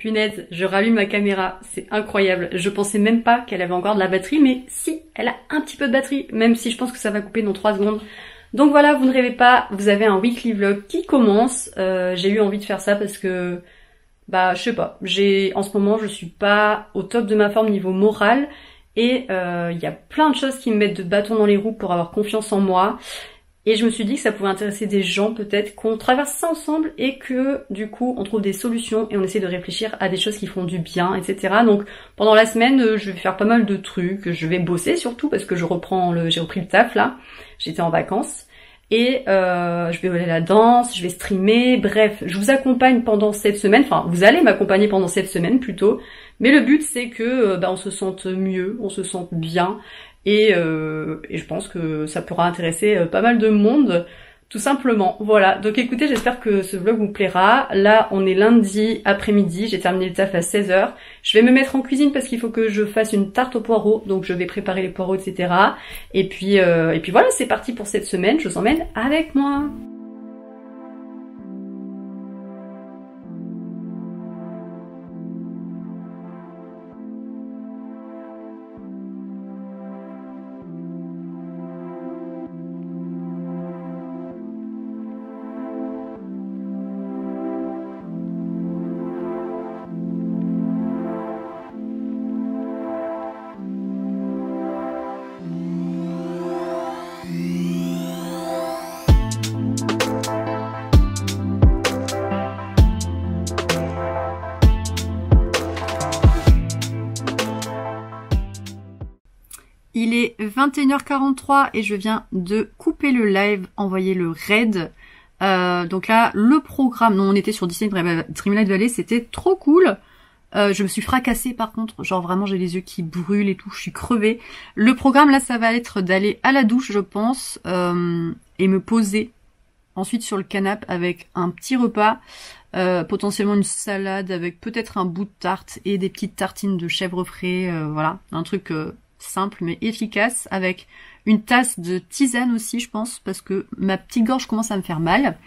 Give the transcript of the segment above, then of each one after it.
Punaise, je rallume ma caméra, c'est incroyable. Je pensais même pas qu'elle avait encore de la batterie, mais si, elle a un petit peu de batterie, même si je pense que ça va couper dans 3 secondes. Donc voilà, vous ne rêvez pas, vous avez un weekly vlog qui commence. J'ai eu envie de faire ça parce que, bah je sais pas, en ce moment je suis pas au top de ma forme niveau moral et il y a plein de choses qui me mettent de bâtons dans les roues pour avoir confiance en moi. Et je me suis dit que ça pouvait intéresser des gens peut-être, qu'on traverse ça ensemble et que du coup on trouve des solutions et on essaie de réfléchir à des choses qui font du bien, etc. Donc pendant la semaine je vais faire pas mal de trucs, je vais bosser surtout parce que j'ai repris le taf là, j'étais en vacances. Et je vais aller à la danse, je vais streamer, bref, je vous accompagne pendant cette semaine, enfin vous allez m'accompagner pendant cette semaine plutôt, mais le but c'est que on se sente mieux, on se sente bien, et je pense que ça pourra intéresser pas mal de monde, tout simplement. Voilà, donc écoutez, j'espère que ce vlog vous plaira. Là, on est lundi après-midi, j'ai terminé le taf à 16h. Je vais me mettre en cuisine parce qu'il faut que je fasse une tarte aux poireaux, donc je vais préparer les poireaux, etc. Et puis voilà, c'est parti pour cette semaine, je vous emmène avec moi. Il est 21h43 et je viens de couper le live, envoyer le raid. Donc là, le programme, non, on était sur Disney Dreamlight Valley, c'était trop cool. Je me suis fracassée par contre, genre vraiment j'ai les yeux qui brûlent et tout, je suis crevée. Le programme là, ça va être d'aller à la douche, je pense, et me poser ensuite sur le canapé avec un petit repas, potentiellement une salade avec peut-être un bout de tarte et des petites tartines de chèvre frais, voilà, un truc simple mais efficace, avec une tasse de tisane aussi je pense, parce que ma petite gorge commence à me faire mal.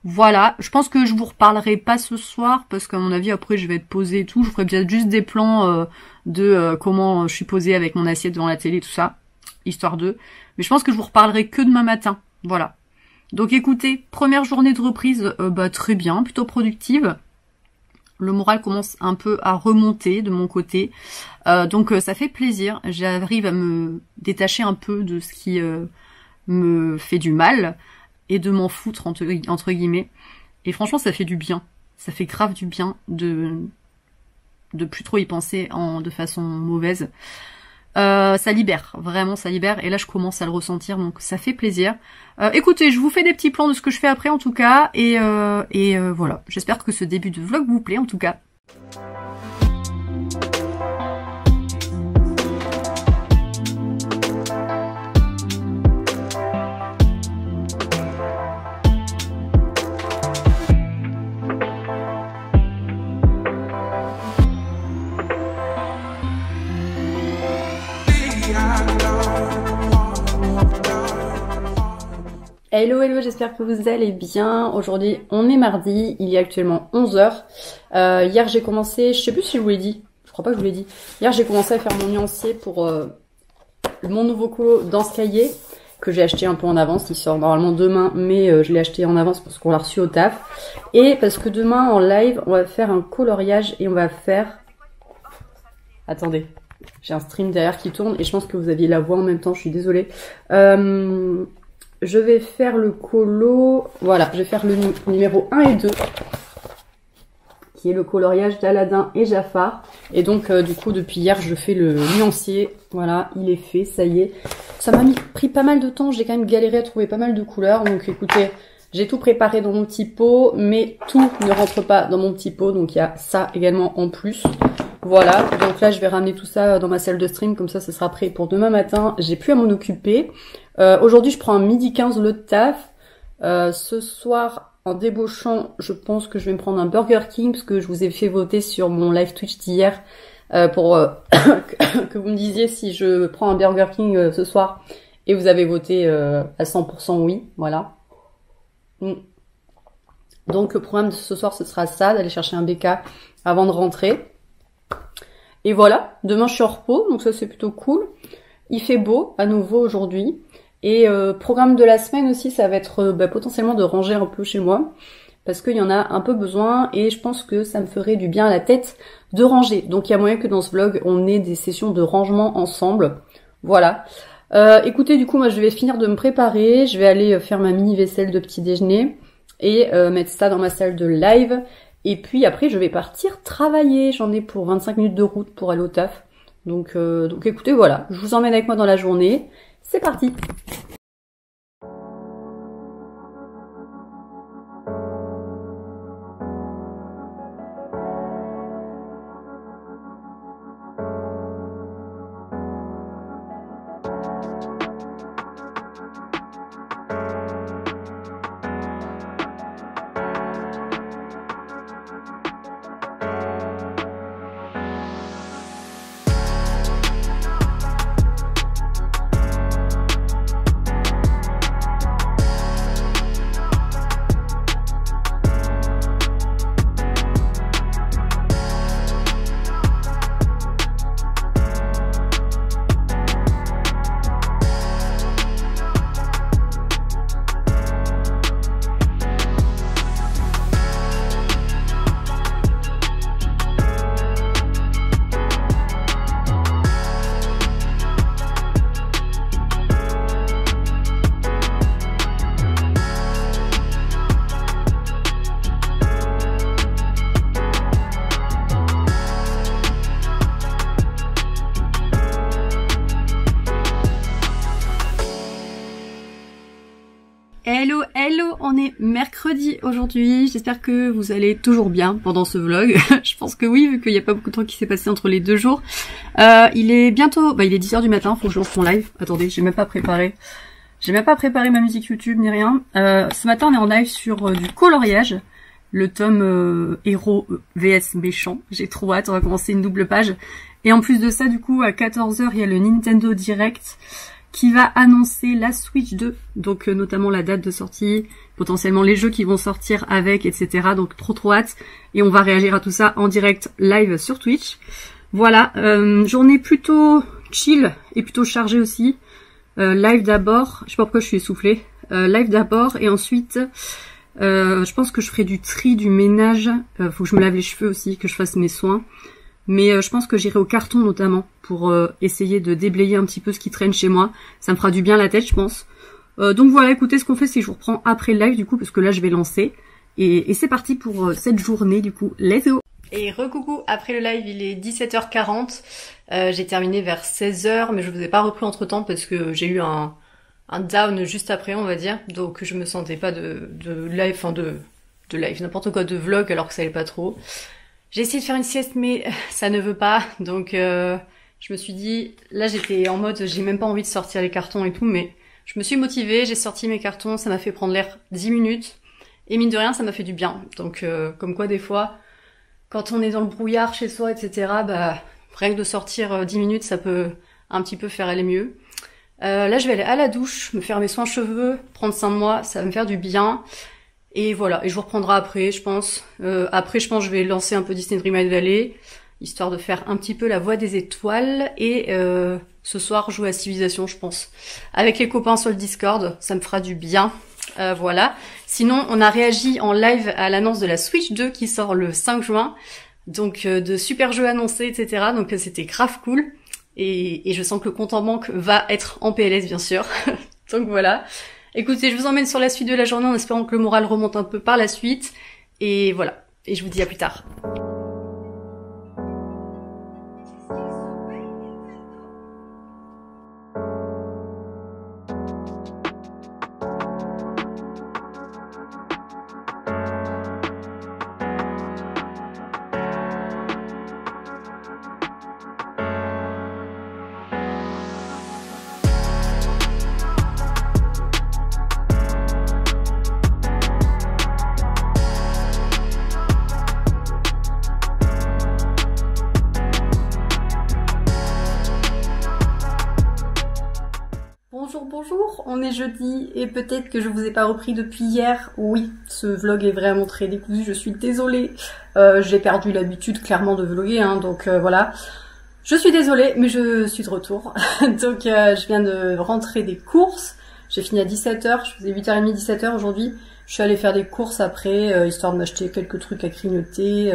Voilà, je pense que je vous reparlerai pas ce soir, parce qu'à mon avis après je vais être posée et tout, je ferai bien juste des plans de comment je suis posée avec mon assiette devant la télé, tout ça, histoire de... Mais je pense que je vous reparlerai que demain matin, voilà. Donc écoutez, première journée de reprise, très bien, plutôt productive. Le moral commence un peu à remonter de mon côté. Donc ça fait plaisir. J'arrive à me détacher un peu de ce qui me fait du mal et de m'en foutre entre guillemets. Et franchement ça fait du bien. Ça fait grave du bien de plus trop y penser de façon mauvaise. Ça libère, vraiment ça libère, et là je commence à le ressentir, donc ça fait plaisir. Écoutez, je vous fais des petits plans de ce que je fais après en tout cas, et voilà, j'espère que ce début de vlog vous plaît en tout cas. Hello, j'espère que vous allez bien. Aujourd'hui, on est mardi, il est actuellement 11h. Hier, j'ai commencé, je sais plus si je vous l'ai dit, je crois pas que je vous l'ai dit. Hier, j'ai commencé à faire mon nuancier pour mon nouveau colo dans ce cahier, que j'ai acheté un peu en avance. Il sort normalement demain, mais je l'ai acheté en avance parce qu'on l'a reçu au taf. Et parce que demain, en live, on va faire un coloriage et on va faire... Attendez, j'ai un stream derrière qui tourne et je pense que vous aviez la voix en même temps, je suis désolée. Je vais faire le colo, voilà, je vais faire le numéro 1 et 2, qui est le coloriage d'Aladin et Jafar. Et donc, du coup, depuis hier, je fais le nuancier. Voilà, il est fait, ça y est. Ça m'a pris pas mal de temps, j'ai quand même galéré à trouver pas mal de couleurs. Donc, écoutez, j'ai tout préparé dans mon petit pot, mais tout ne rentre pas dans mon petit pot. Donc, il y a ça également en plus. Voilà, donc là, je vais ramener tout ça dans ma salle de stream. Comme ça sera prêt pour demain matin. J'ai plus à m'en occuper. Aujourd'hui, je prends un midi 15 le taf. Ce soir, en débauchant, je pense que je vais me prendre un Burger King, parce que je vous ai fait voter sur mon live Twitch d'hier pour que vous me disiez si je prends un Burger King ce soir. Et vous avez voté à 100% oui, voilà. Donc le programme de ce soir, ce sera ça, d'aller chercher un BK avant de rentrer. Et voilà, demain je suis en repos, donc ça c'est plutôt cool. Il fait beau à nouveau aujourd'hui. Et programme de la semaine aussi, ça va être potentiellement de ranger un peu chez moi. Parce qu'il y en a un peu besoin et je pense que ça me ferait du bien à la tête de ranger. Donc il y a moyen que dans ce vlog, on ait des sessions de rangement ensemble. Voilà. Écoutez, du coup, moi je vais finir de me préparer. Je vais aller faire ma mini vaisselle de petit déjeuner et mettre ça dans ma salle de live. Et puis après, je vais partir travailler. J'en ai pour 25 minutes de route pour aller au taf. Donc écoutez, voilà. Je vous emmène avec moi dans la journée. C'est parti! Hello, hello, on est mercredi aujourd'hui, j'espère que vous allez toujours bien pendant ce vlog. Je pense que oui, vu qu'il n'y a pas beaucoup de temps qui s'est passé entre les deux jours. Il est bientôt, il est 10h du matin, faut que je lance mon live. Attendez, j'ai même pas préparé ma musique YouTube ni rien. Ce matin on est en live sur du coloriage, le tome héros vs méchant. J'ai trop hâte, on va commencer une double page. Et en plus de ça, du coup, à 14h, il y a le Nintendo Direct qui va annoncer la Switch 2, donc notamment la date de sortie, potentiellement les jeux qui vont sortir avec, etc. Donc trop hâte, et on va réagir à tout ça en direct live sur Twitch. Voilà, journée plutôt chill et plutôt chargée aussi. Live d'abord, je sais pas pourquoi je suis essoufflée, live d'abord, et ensuite je pense que je ferai du tri, du ménage, faut que je me lave les cheveux aussi, que je fasse mes soins. Mais je pense que j'irai au carton notamment pour essayer de déblayer un petit peu ce qui traîne chez moi. Ça me fera du bien à la tête, je pense. Donc voilà, écoutez, ce qu'on fait, c'est que je vous reprends après le live du coup, parce que là je vais lancer. Et c'est parti pour cette journée du coup. Let's go! Et recoucou, après le live, il est 17h40. J'ai terminé vers 16h, mais je vous ai pas repris entre temps parce que j'ai eu un down juste après, on va dire. Donc je me sentais pas de live, enfin de live, n'importe quoi, de vlog, alors que ça allait pas trop. J'ai essayé de faire une sieste, mais ça ne veut pas. Donc, je me suis dit, là, j'étais en mode, j'ai même pas envie de sortir les cartons et tout, mais je me suis motivée, j'ai sorti mes cartons, ça m'a fait prendre l'air 10 minutes. Et mine de rien, ça m'a fait du bien. Donc, comme quoi, des fois, quand on est dans le brouillard chez soi, etc., rien que de sortir 10 minutes, ça peut un petit peu faire aller mieux. Là, je vais aller à la douche, me faire mes soins cheveux, prendre soin de moi, ça va me faire du bien. Et voilà, et je vous reprendrai après, je pense. Après, je pense que je vais lancer un peu Disney Dreamlight Valley, histoire de faire un petit peu la voie des étoiles. Et ce soir, jouer à Civilization, je pense. Avec les copains sur le Discord, ça me fera du bien. Voilà. Sinon, on a réagi en live à l'annonce de la Switch 2 qui sort le 5 juin. Donc, de super jeux annoncés, etc. Donc, c'était grave cool. Et je sens que le compte en banque va être en PLS, bien sûr. Donc, voilà. Écoutez, je vous emmène sur la suite de la journée en espérant que le moral remonte un peu par la suite. Et voilà. Et je vous dis à plus tard. Bonjour, on est jeudi et peut-être que je vous ai pas repris depuis hier. Oui, ce vlog est vraiment très décousu, je suis désolée. J'ai perdu l'habitude clairement de vlogger, hein, donc voilà. Je suis désolée, mais je suis de retour. Donc je viens de rentrer des courses. J'ai fini à 17h, je faisais 8h30, 17h aujourd'hui. Je suis allée faire des courses après, histoire de m'acheter quelques trucs à grignoter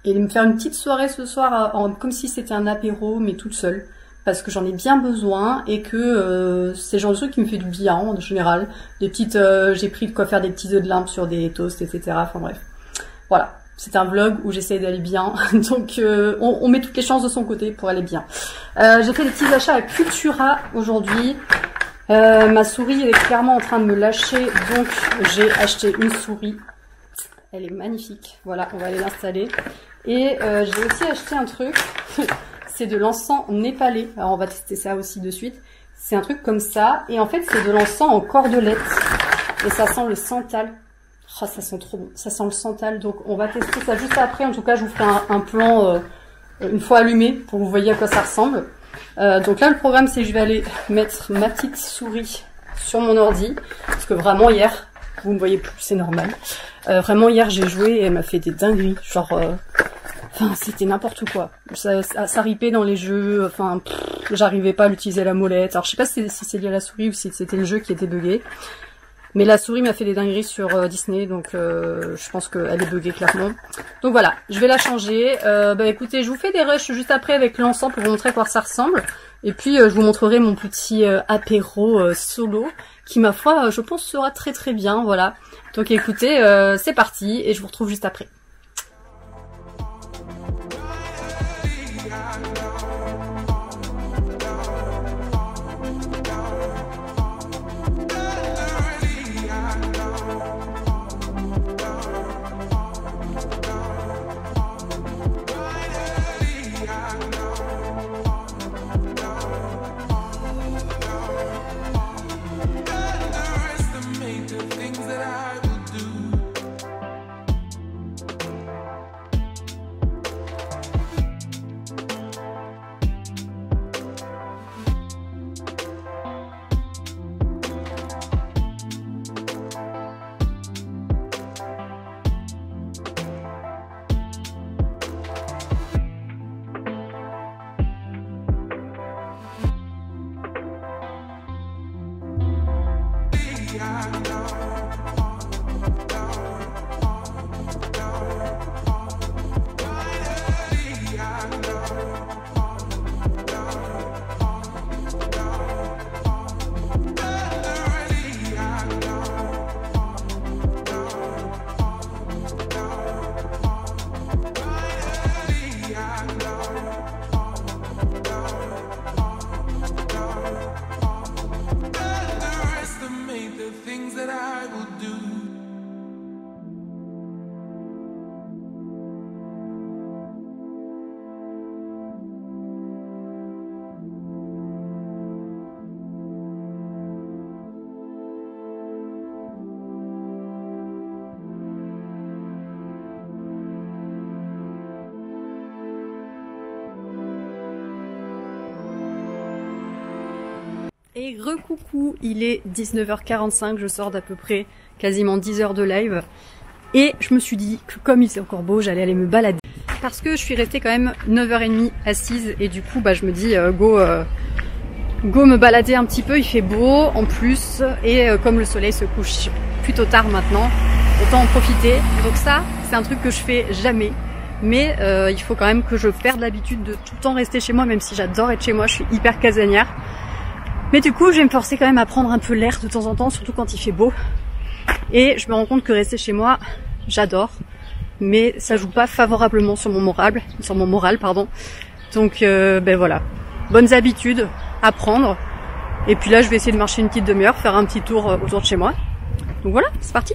et de me faire une petite soirée ce soir, comme si c'était un apéro, mais toute seule. Parce que j'en ai bien besoin et que c'est le genre de truc qui me fait du bien en général. Des petites, j'ai pris de quoi faire des petits œufs de limpe sur des toasts, etc. Enfin bref, voilà. C'est un vlog où j'essaie d'aller bien, donc on met toutes les chances de son côté pour aller bien. J'ai fait des petits achats à Cultura aujourd'hui. Ma souris elle est clairement en train de me lâcher, donc j'ai acheté une souris. Elle est magnifique. Voilà, on va aller l'installer. Et j'ai aussi acheté un truc. C'est de l'encens népalais. Alors on va tester ça aussi de suite. C'est un truc comme ça. Et en fait c'est de l'encens en cordelette. Et ça sent le santal. Oh, ça sent trop bon. Ça sent le santal. Donc on va tester ça juste après. En tout cas je vous ferai un plan une fois allumé pour que vous voyez à quoi ça ressemble. Donc là le programme c'est que je vais aller mettre ma petite souris sur mon ordi. Parce que vraiment hier, vous ne voyez plus, c'est normal. Vraiment hier j'ai joué et elle m'a fait des dingueries. Genre... Enfin, c'était n'importe quoi. Ça ripait dans les jeux. Enfin, j'arrivais pas à l'utiliser la molette. Alors, je sais pas si c'est lié à la souris ou si c'était le jeu qui était buggé. Mais la souris m'a fait des dingueries sur Disney, donc je pense qu'elle est buggée clairement. Donc voilà, je vais la changer. Bah écoutez, je vous fais des rushs juste après avec l'encens pour vous montrer à quoi ça ressemble. Et puis, je vous montrerai mon petit apéro solo qui, ma foi, je pense sera très très bien. Voilà. Donc écoutez, c'est parti et je vous retrouve juste après. Et recoucou, il est 19h45, je sors d'à peu près quasiment 10 heures de live. Et je me suis dit que comme il est encore beau, j'allais aller me balader. Parce que je suis restée quand même 9h30 assise et du coup bah, je me dis go me balader un petit peu, il fait beau en plus. Et comme le soleil se couche plutôt tard maintenant, autant en profiter. Donc ça, c'est un truc que je fais jamais. Mais il faut quand même que je perde l'habitude de tout le temps rester chez moi, même si j'adore être chez moi, je suis hyper casanière. Mais du coup, je vais me forcer quand même à prendre un peu l'air de temps en temps, surtout quand il fait beau. Et je me rends compte que rester chez moi, j'adore. Mais ça joue pas favorablement sur mon moral, pardon. Donc, ben voilà. Bonnes habitudes à prendre. Et puis là, je vais essayer de marcher une petite demi-heure, faire un petit tour autour de chez moi. Donc voilà, c'est parti.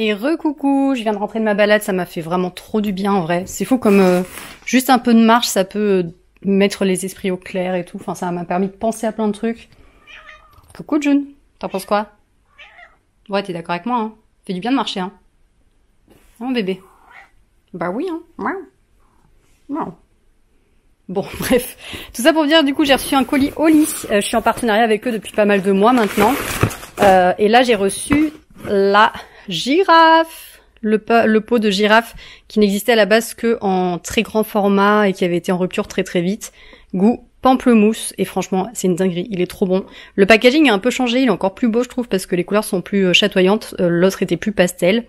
Et recoucou, je viens de rentrer de ma balade, ça m'a fait vraiment trop du bien en vrai. C'est fou comme juste un peu de marche, ça peut mettre les esprits au clair et tout. Enfin, ça m'a permis de penser à plein de trucs. Coucou June, t'en penses quoi? Ouais, t'es d'accord avec moi, hein? Fait du bien de marcher, hein? Hein, bébé? Bah oui, hein? Wow. Bon, bref. Tout ça pour dire, du coup, j'ai reçu un colis Oli. Je suis en partenariat avec eux depuis pas mal de mois maintenant. Et là, j'ai reçu la girafe. Le pot de girafe qui n'existait à la base que en très grand format et qui avait été en rupture très très vite. Goût pamplemousse. Et franchement, c'est une dinguerie. Il est trop bon. Le packaging a un peu changé. Il est encore plus beau, je trouve, parce que les couleurs sont plus chatoyantes. L'autre était plus pastel.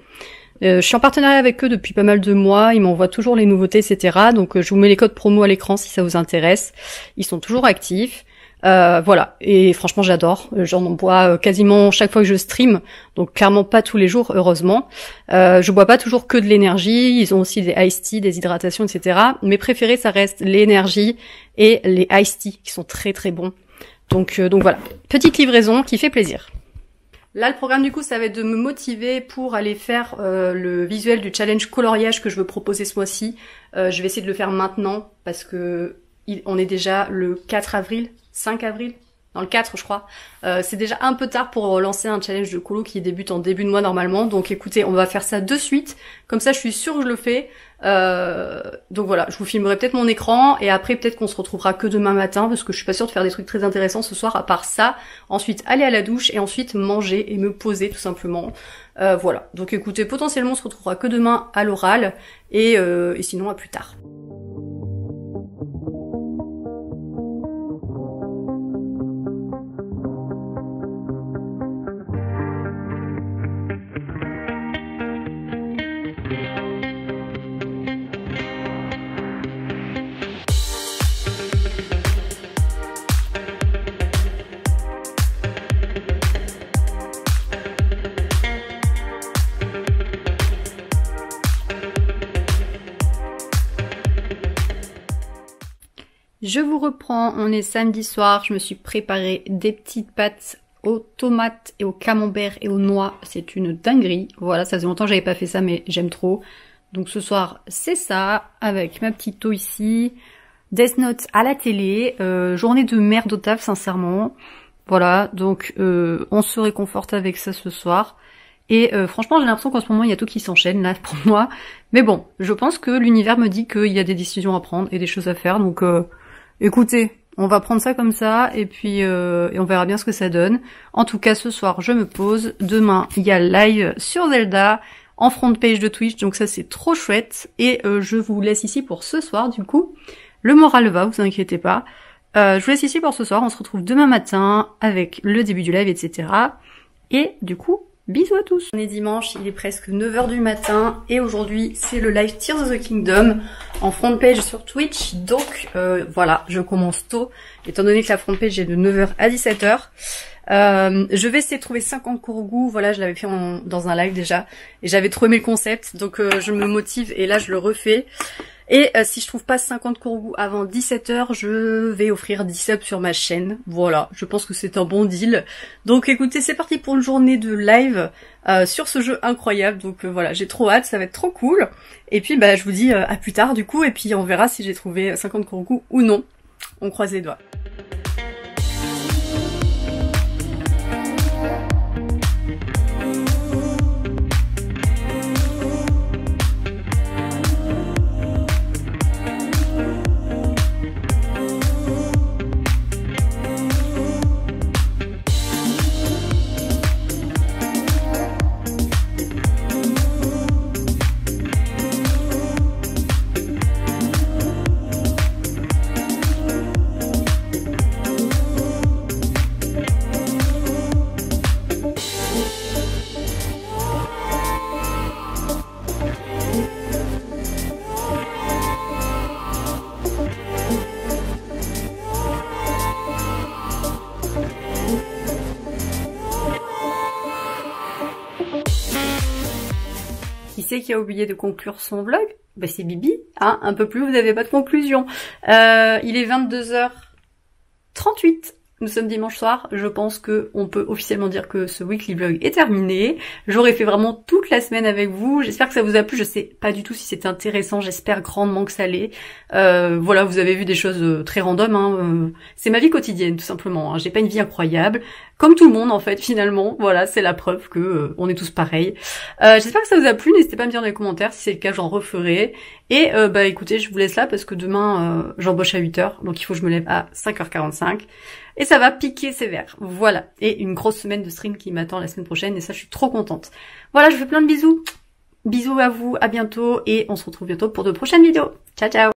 Je suis en partenariat avec eux depuis pas mal de mois, ils m'envoient toujours les nouveautés, etc. Donc je vous mets les codes promo à l'écran si ça vous intéresse. Ils sont toujours actifs. Voilà, et franchement j'adore. J'en bois quasiment chaque fois que je stream, donc clairement pas tous les jours, heureusement. Je bois pas toujours que de l'énergie, ils ont aussi des iced tea, des hydratations, etc. Mes préférés, ça reste l'énergie et les iced tea, qui sont très très bons. Donc voilà, petite livraison qui fait plaisir. Là, le programme, du coup, ça va être de me motiver pour aller faire le visuel du challenge coloriage que je veux proposer ce mois-ci. Je vais essayer de le faire maintenant parce que on est déjà le 4 avril, 5 avril, dans le 4, je crois. C'est déjà un peu tard pour lancer un challenge de colo qui débute en début de mois normalement. Donc écoutez, on va faire ça de suite. Comme ça, je suis sûre que je le fais. Donc voilà, je vous filmerai peut-être mon écran et après peut-être qu'on se retrouvera que demain matin parce que je suis pas sûre de faire des trucs très intéressants ce soir à part ça. Ensuite aller à la douche et ensuite manger et me poser tout simplement. Voilà, donc écoutez, potentiellement on se retrouvera que demain à l'oral et sinon à plus tard. Je vous reprends, on est samedi soir, je me suis préparé des petites pâtes aux tomates et au camembert et aux noix, c'est une dinguerie. Voilà, ça faisait longtemps que j'avais pas fait ça mais j'aime trop. Donc ce soir c'est ça, avec ma petite eau ici, Death Note à la télé, journée de merde au taf sincèrement. Voilà, donc on se réconforte avec ça ce soir. Et franchement j'ai l'impression qu'en ce moment il y a tout qui s'enchaîne là pour moi. Mais bon, je pense que l'univers me dit qu'il y a des décisions à prendre et des choses à faire, donc... Écoutez, on va prendre ça comme ça et puis et on verra bien ce que ça donne. En tout cas, ce soir, je me pose. Demain, il y a live sur Zelda en front page de Twitch, donc ça c'est trop chouette. Et je vous laisse ici pour ce soir, du coup. Le moral va, vous inquiétez pas. Je vous laisse ici pour ce soir. On se retrouve demain matin avec le début du live, etc. Et du coup, bisous à tous. On est dimanche, il est presque 9h du matin et aujourd'hui c'est le live Tears of the Kingdom en front page sur Twitch. Donc voilà, je commence tôt étant donné que la front page est de 9h à 17h. Je vais essayer de trouver 50 kourgous, voilà, je l'avais fait dans un live déjà et j'avais trop aimé le concept, donc je me motive et là je le refais. Et si je trouve pas 50 kourgous avant 17h, je vais offrir 10 subs sur ma chaîne. Voilà, je pense que c'est un bon deal. Donc écoutez, c'est parti pour une journée de live sur ce jeu incroyable. Donc voilà, j'ai trop hâte, ça va être trop cool. Et puis bah je vous dis à plus tard du coup, et puis on verra si j'ai trouvé 50 kourgous ou non. On croise les doigts. Qui a oublié de conclure son vlog? Bah c'est Bibi, hein, un peu plus, vous n'avez pas de conclusion. Il est 22h38, nous sommes dimanche soir, je pense que on peut officiellement dire que ce weekly vlog est terminé. J'aurais fait vraiment toute la semaine avec vous, j'espère que ça vous a plu, je sais pas du tout si c'était intéressant, j'espère grandement que ça l'est. Voilà, vous avez vu des choses très random, hein. C'est ma vie quotidienne tout simplement, hein. J'ai pas une vie incroyable, comme tout le monde en fait finalement, voilà, c'est la preuve que on est tous pareils. J'espère que ça vous a plu, n'hésitez pas à me dire dans les commentaires, si c'est le cas j'en referai. Et bah écoutez, je vous laisse là parce que demain j'embauche à 8h, donc il faut que je me lève à 5h45. Et ça va piquer sévère, voilà. Et une grosse semaine de stream qui m'attend la semaine prochaine, et ça je suis trop contente. Voilà, je vous fais plein de bisous. Bisous à vous, à bientôt, et on se retrouve bientôt pour de prochaines vidéos. Ciao ciao.